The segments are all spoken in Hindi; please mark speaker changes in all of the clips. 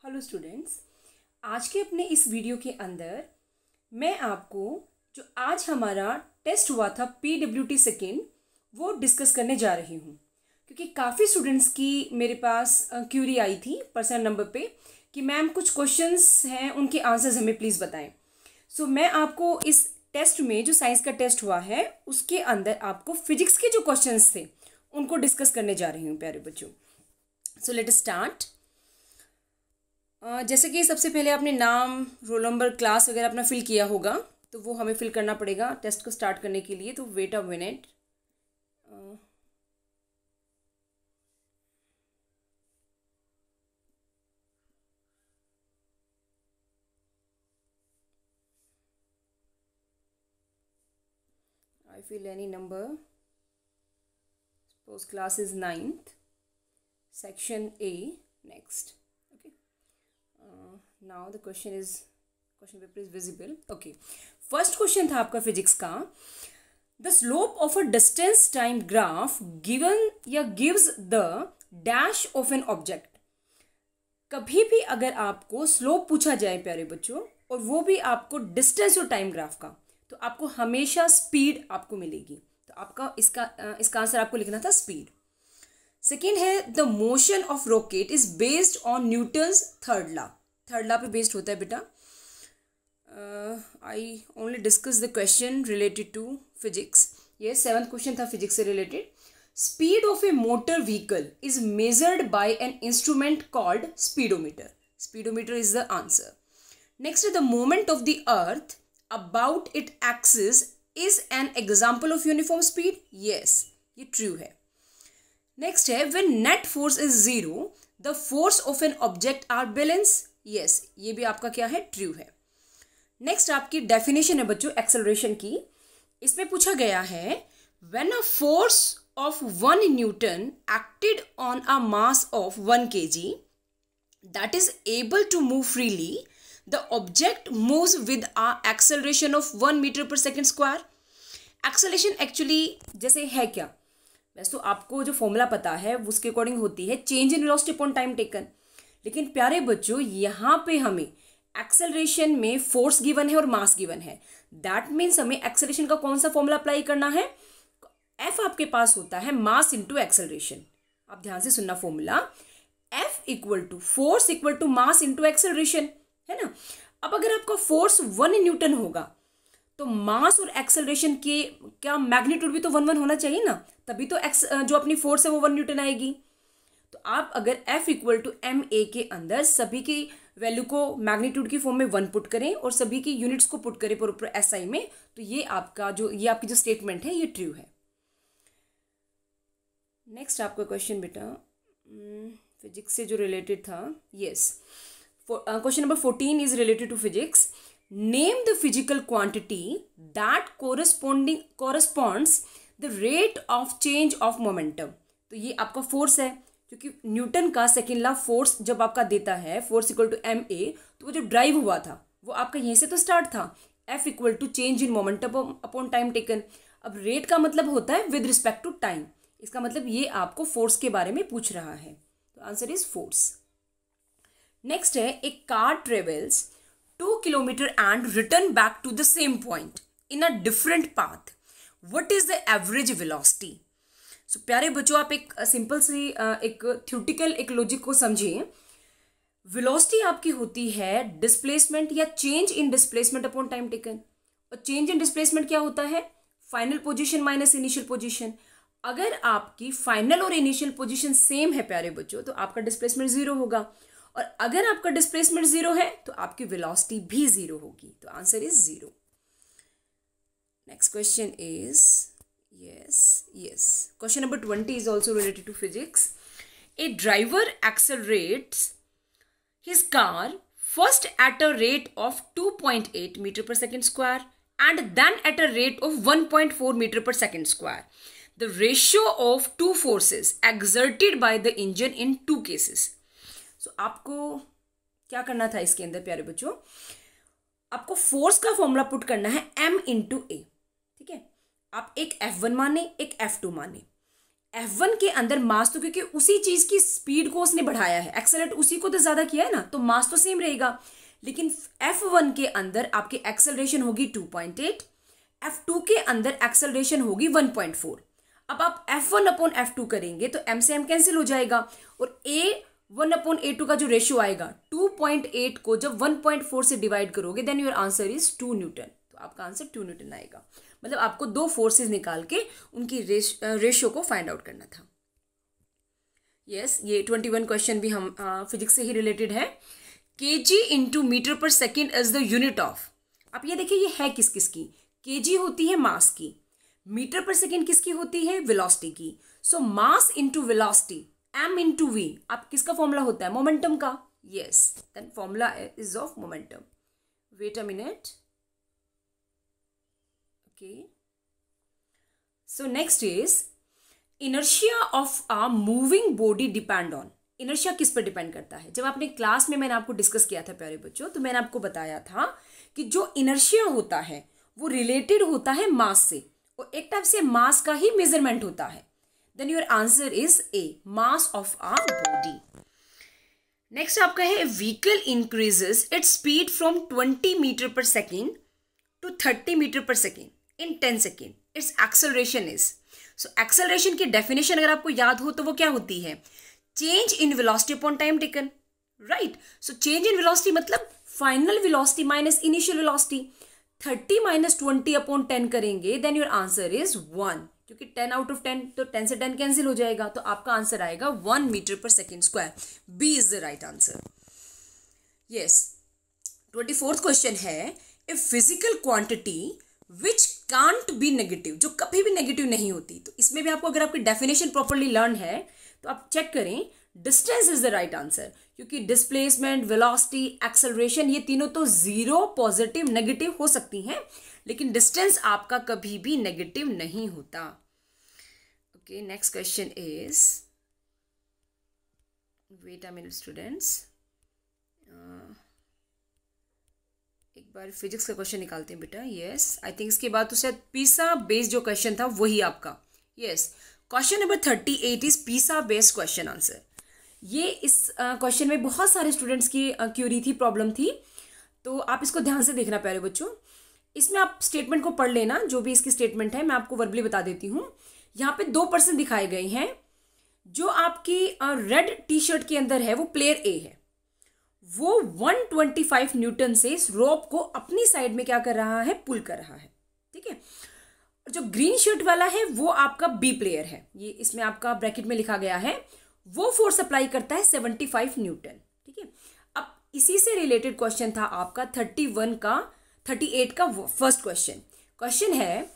Speaker 1: हेलो स्टूडेंट्स, आज के अपने इस वीडियो के अंदर मैं आपको जो आज हमारा टेस्ट हुआ था PWT सेकेंड वो डिस्कस करने जा रही हूँ, क्योंकि काफ़ी स्टूडेंट्स की मेरे पास क्यूरी आई थी पर्सनल नंबर पे कि मैम कुछ क्वेश्चंस हैं, उनके आंसर्स हमें प्लीज़ बताएं। सो मैं आपको इस टेस्ट में जो साइंस का टेस्ट हुआ है उसके अंदर आपको फिजिक्स के जो क्वेश्चंस थे उनको डिस्कस करने जा रही हूँ प्यारे बच्चों। So let start. जैसे कि सबसे पहले आपने नाम, रोल नंबर, क्लास वगैरह अपना फिल किया होगा, तो वो हमें फिल करना पड़ेगा टेस्ट को स्टार्ट करने के लिए। तो wait a minute. I fill any number. Suppose class is 9th, section A. Next. Okay. Now the question paper is visible. Okay. First question था आपका फिजिक्स का, the slope of a distance time graph given या gives the dash of an object. कभी भी अगर आपको स्लोप पूछा जाए प्यारे बच्चों, और वो भी आपको डिस्टेंस और टाइम ग्राफ का, तो आपको हमेशा स्पीड आपको मिलेगी। तो आपका इसका आंसर आपको लिखना था स्पीड। सेकेंड है the motion of rocket is based on Newton's third law. Third law पे बेस्ड होता है बेटा। I only discuss the question related to physics. ये 7th क्वेश्चन था फिजिक्स से related. Speed of a motor vehicle is measured by an instrument called speedometer. Speedometer is the answer. Next, the moment of the earth about its axis is an example of uniform speed. Yes, ये true है. Next है when net force is 0, the force of an object are balanced. Yes, ये भी आपका क्या है, true है. Next आपकी definition है बच्चों acceleration की। इसमें पूछा गया है when a force of 1 Newton acted on a mass of 1 kg that is able to move freely, the object moves with a acceleration of 1 meter per second square. Acceleration actually जैसे है क्या, वैसे तो आपको जो फॉर्मूला पता है उसके अकॉर्डिंग होती है change in velocity upon time taken. लेकिन प्यारे बच्चों यहाँ पे हमें एक्सेलरेशन में फोर्स गिवन है और मास गिवन है। दैट मीन्स हमें एक्सेलरेशन का कौन सा फॉर्मूला अप्लाई करना है, F आपके पास होता है मास इंटू एक्सेलरेशन। आप ध्यान से सुनना formula, F equal to force equal to mass into acceleration, है ना। अब अगर आपका फोर्स 1 न्यूटन होगा तो मास और एक्सेलरेशन के क्या मैग्नीट्यूड भी तो 1 1 होना चाहिए ना, तभी तो जो अपनी फोर्स है वो 1 न्यूटन आएगी। तो आप अगर F इक्वल टू MA के अंदर सभी की वैल्यू को मैग्नीट्यूड की फॉर्म में 1 पुट करें और सभी की यूनिट्स को पुट करें प्रॉपर SI में, तो ये आपकी जो स्टेटमेंट है ये ट्रू है। नेक्स्ट आपका क्वेश्चन बेटा फिजिक्स से जो रिलेटेड था। Yes, question number 14 is related to physics. Name the physical quantity that corresponds the rate of change of momentum. तो ये आपका फोर्स है, क्योंकि न्यूटन का सेकेंड लॉ फोर्स जब आपका देता है फोर्स इक्वल टू MA, तो वो जो ड्राइव हुआ था वो आपका यहीं से तो स्टार्ट था। F equal to change in momentum upon time taken. अब रेट का मतलब होता है विद रिस्पेक्ट टू टाइम, इसका मतलब ये आपको फोर्स के बारे में पूछ रहा है, तो आंसर इज फोर्स। नेक्स्ट है a car travels 2 kilometre and return back to the same point in a different path, what is the average velocity. So प्यारे बच्चों, आप एक सिंपल सी एक थ्योरेटिकल एक लॉजिक को समझिए। वेलोसिटी आपकी होती है डिस्प्लेसमेंट या change in displacement upon time taken, और चेंज इन डिस्प्लेसमेंट क्या होता है, final position minus initial position. अगर आपकी फाइनल और इनिशियल पोजीशन सेम है प्यारे बच्चों, तो आपका डिस्प्लेसमेंट 0 होगा, और अगर आपका डिस्प्लेसमेंट 0 है तो आपकी वेलोसिटी भी 0 होगी, तो answer is 0। Next question is yes question number 20 is also related to physics. A driver accelerates his car first at a rate of 2.8 meter per second square and then at a rate of 1.4 meter per second square. The ratio of two forces exerted by the engine in two cases. So आपको क्या करना था इसके अंदर प्यारे बच्चों, आपको फोर्स का फॉर्मूला पुट करना है M इंटू A। ठीक है, आप एक F1 माने एक F2 माने। F1 के अंदर मास तो, क्योंकि उसी चीज की स्पीड को उसने बढ़ाया है, एक्सेलरेट उसी को तो ज्यादा किया है ना, तो मास तो सेम रहेगा। लेकिन F1 के अंदर आपकी एक्सेलरेशन होगी 2.8, F2 के अंदर एक्सेलरेशन होगी 1.4। अब आप F1 अपॉन F2 करेंगे तो M से M कैंसिल हो जाएगा, और A1 अपॉन A2 का जो रेशियो आएगा 2.8 को जब 1.4 से डिवाइड करोगे then your answer is 2 newton. तो आपका आंसर 2 न्यूटन आएगा। मतलब आपको दो फोर्सेस निकाल के उनकी रेशियो को फाइंड आउट करना था। यस, ये 21 क्वेश्चन भी हम फिजिक्स से ही रिलेटेड है। kg into metre per second is the unit of. अब ये देखिए, ये है किस किस की, kg होती है मास की, मीटर पर सेकेंड किसकी होती है, वेलोसिटी की। So mass into velocity, m into v, आप किसका फॉर्मूला होता है, मोमेंटम का। Yes, then formula is of momentum. Wait a minute. Okay. So next is inertia of a moving body depend on। inertia किस पर डिपेंड करता है? जब आपने क्लास में मैंने आपको डिस्कस किया था प्यारे बच्चों, तो मैंने आपको बताया था कि जो inertia होता है वो रिलेटेड होता है मास से, और एक टाइप से मास का ही मेजरमेंट होता है। Then your answer is A, mass of a body. Next आपका है vehicle increases its speed from 20 metre per second to 30 metre per second in 10 second, its acceleration is. So acceleration की डेफिनेशन अगर आपको याद हो तो वो क्या होती है, change in velocity upon time taken, right. So change in velocity मतलब final velocity minus initial velocity. 30 minus 20 upon 10 करेंगे देन योर आंसर इज 1, क्योंकि 10 आउट ऑफ 10 तो 10 से 10 कैंसिल हो जाएगा, तो आपका आंसर आएगा 1 metre per second square. B is the right answer. Yes, 24th question है, a physical quantity which can't be negative, जो कभी भी नेगेटिव नहीं होती। तो इसमें भी आपको अगर आपकी डेफिनेशन प्रॉपरली लर्न है तो आप चेक करें, distance is the right answer, क्योंकि डिस्प्लेसमेंट, वेलोसिटी, एक्सेलरेशन ये तीनों तो जीरो, पॉजिटिव, नेगेटिव हो सकती हैं, लेकिन डिस्टेंस आपका कभी भी नेगेटिव नहीं होता। Okay, next question is, wait a minute students, एक बार फिजिक्स का क्वेश्चन निकालते हैं बेटा। यस, आई थिंक इसके बाद तो शायद पीसा बेस्ड जो क्वेश्चन था वही आपका। यस, क्वेश्चन नंबर 38 इज पीसा बेस्ड क्वेश्चन आंसर। ये इस क्वेश्चन में बहुत सारे स्टूडेंट्स की क्यूरी थी, प्रॉब्लम थी, तो आप इसको ध्यान से देखना प्यारे बच्चों। इसमें आप स्टेटमेंट को पढ़ लेना, जो भी इसकी स्टेटमेंट है मैं आपको वर्बली बता देती हूँ। यहाँ पे 2 पर्सन दिखाए गए हैं। जो आपकी रेड टी शर्ट के अंदर है वो प्लेयर ए है, वो 125 न्यूटन से इस रोप को अपनी साइड में क्या कर रहा है, पुल कर रहा है, ठीक है। और जो ग्रीन शर्ट वाला है वो आपका बी प्लेयर है, ये इसमें आपका ब्रैकेट में लिखा गया है, वो फोर्स अप्लाई करता है 75 न्यूटन, ठीक है। अब इसी से रिलेटेड क्वेश्चन था आपका 38 का फर्स्ट क्वेश्चन। क्वेश्चन है,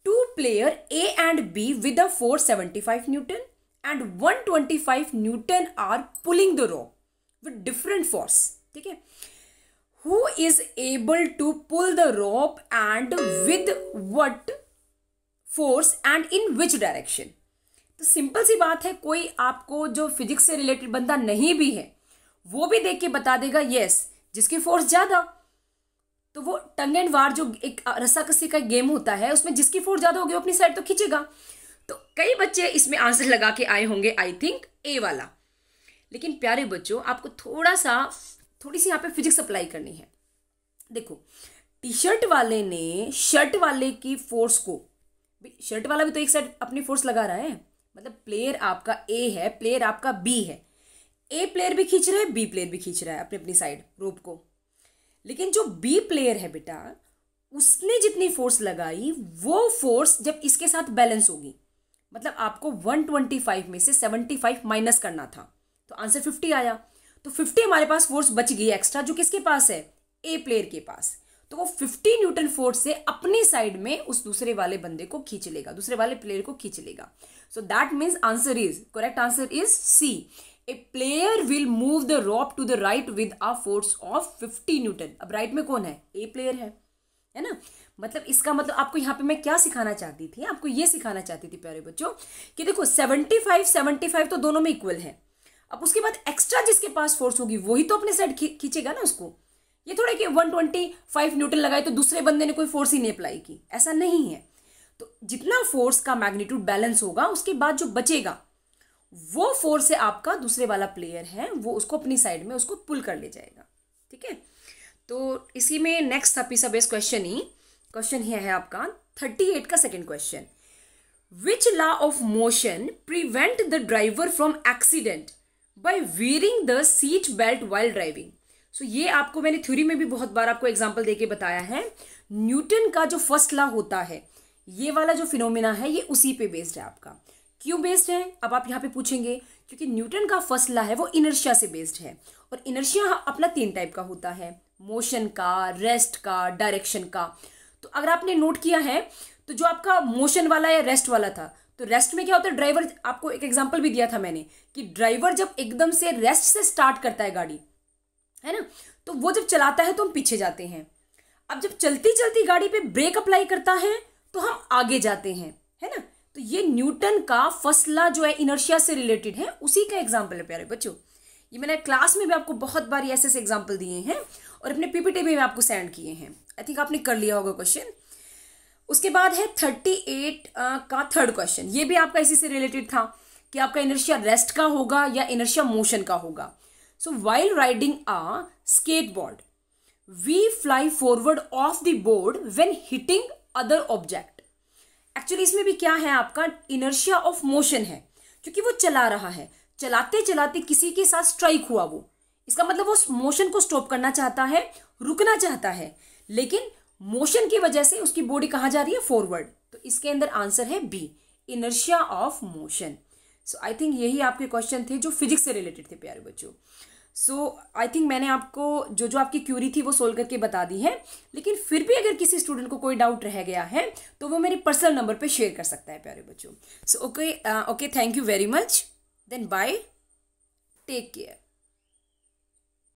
Speaker 1: 2 player A and B with a force 75 newton and 125 newton are pulling the rope with different force, ठीक है। Who is able to pull the rope and with what force and in which direction? तो सिंपल सी बात है, कोई आपको जो फिजिक्स से रिलेटेड बंदा नहीं भी है वो भी देख के बता देगा, यस, जिसकी फोर्स ज्यादा, तो वो टंग एंड वार जो एक रस्साकसी का गेम होता है उसमें जिसकी फोर्स ज्यादा होगी वो अपनी साइड तो खींचेगा। तो कई बच्चे इसमें आंसर लगा के आए होंगे, आई थिंक ए वाला। लेकिन प्यारे बच्चों, आपको थोड़ी सी यहाँ पे फिजिक्स अप्लाई करनी है। देखो, टी शर्ट वाले ने शर्ट वाले की फोर्स को, शर्ट वाला भी तो एक साइड अपनी फोर्स लगा रहा है, मतलब प्लेयर आपका ए है, प्लेयर आपका बी है, ए प्लेयर भी खींच रहा है, बी प्लेयर भी खींच रहा है अपनी अपनी साइड रोप को। लेकिन जो बी प्लेयर है बेटा, उसने जितनी फोर्स लगाई वो फोर्स जब इसके साथ बैलेंस होगी, मतलब आपको 125 में से 75 माइनस करना था, तो आंसर 50 आया। तो 50 हमारे पास फोर्स बच गई एक्स्ट्रा, जो किसके पास है, ए प्लेयर के पास। तो वो 50 न्यूटन फोर्स से अपनी साइड में उस दूसरे वाले बंदे को खींच लेगा, दूसरे वाले प्लेयर को खींच लेगा। So that means answer is, correct answer is C, A player will move the rope to the right with a force of 50 newton. अब राइट में कौन है, ए प्लेयर है ना। मतलब इसका मतलब आपको यहाँ पे मैं क्या सिखाना चाहती थी, आपको ये सिखाना चाहती थी प्यारे बच्चों कि देखो 75 तो दोनों में इक्वल है। अब उसके बाद एक्स्ट्रा जिसके पास फोर्स होगी वही तो अपने साइड खींचेगा ना उसको। ये थोड़ा कि 125 न्यूटन लगाए तो दूसरे बंदे ने कोई फोर्स ही नहीं अप्लाई की, ऐसा नहीं है। तो जितना फोर्स का मैग्नीट्यूड बैलेंस होगा उसके बाद जो बचेगा वो फोर्स से आपका दूसरे वाला प्लेयर है वो उसको अपनी साइड में उसको पुल कर ले जाएगा। ठीक है, तो इसी में नेक्स्ट था पिसा बेस क्वेश्चन ही है आपका 38 का second question. Which law of motion prevent the driver from accident by wearing the seat belt while driving? So ये आपको मैंने थ्योरी में भी बहुत बार आपको एग्जांपल देके बताया है। न्यूटन का जो फर्स्ट लॉ होता है, ये वाला जो फिनोमिना है ये उसी पे बेस्ड है आपका। क्यों बेस्ड है अब आप यहाँ पे पूछेंगे, क्योंकि न्यूटन का फर्स्ट लॉ है वो इनर्शिया से बेस्ड है, और इनर्शिया अपना 3 टाइप का होता है, मोशन का, रेस्ट का, डायरेक्शन का। तो अगर आपने नोट किया है तो जो आपका मोशन वाला या रेस्ट वाला था, तो रेस्ट में क्या होता है, ड्राइवर, आपको एक एग्जांपल भी दिया था मैंने कि ड्राइवर जब एकदम से रेस्ट से स्टार्ट करता है गाड़ी, है ना, तो वो जब चलाता है तो हम पीछे जाते हैं। अब जब चलती चलती गाड़ी पे ब्रेक अप्लाई करता है तो हम आगे जाते हैं, है ना। तो ये न्यूटन का फर्स्ट लॉ जो है इनर्शिया से रिलेटेड है, उसी का एग्जाम्पल है प्यारे बच्चों। ये मैंने क्लास में भी आपको बहुत बार ऐसे एग्जाम्पल दिए हैं और अपने पीपीटी में आपको सेंड किए हैं। आई थिंक आपने कर लिया होगा क्वेश्चन। उसके बाद है 38 का थर्ड क्वेश्चन। ये भी आपका इसी से रिलेटेड था कि आपका इनर्शिया रेस्ट का होगा या इनर्शिया मोशन का होगा। So while riding a skateboard we fly forward off the board when hitting other object. Actually इसमें भी क्या है, आपका इनर्शिया ऑफ मोशन है, क्योंकि वो चला रहा है, चलाते चलाते किसी के साथ स्ट्राइक हुआ वो, इसका मतलब वो मोशन को स्टॉप करना चाहता है, रुकना चाहता है, लेकिन मोशन की वजह से उसकी बॉडी कहाँ जा रही है, फॉरवर्ड। तो इसके अंदर आंसर है B, inertia of motion. So I think यही आपके क्वेश्चन थे जो फिजिक्स से रिलेटेड थे प्यारे बच्चों। सो आई थिंक मैंने आपको जो जो आपकी क्यूरी थी वो सोल्व करके बता दी है, लेकिन फिर भी अगर किसी स्टूडेंट को कोई डाउट रह गया है तो वो मेरे पर्सनल नंबर पे शेयर कर सकता है प्यारे बच्चों। So okay, thank you very much, then bye, take care.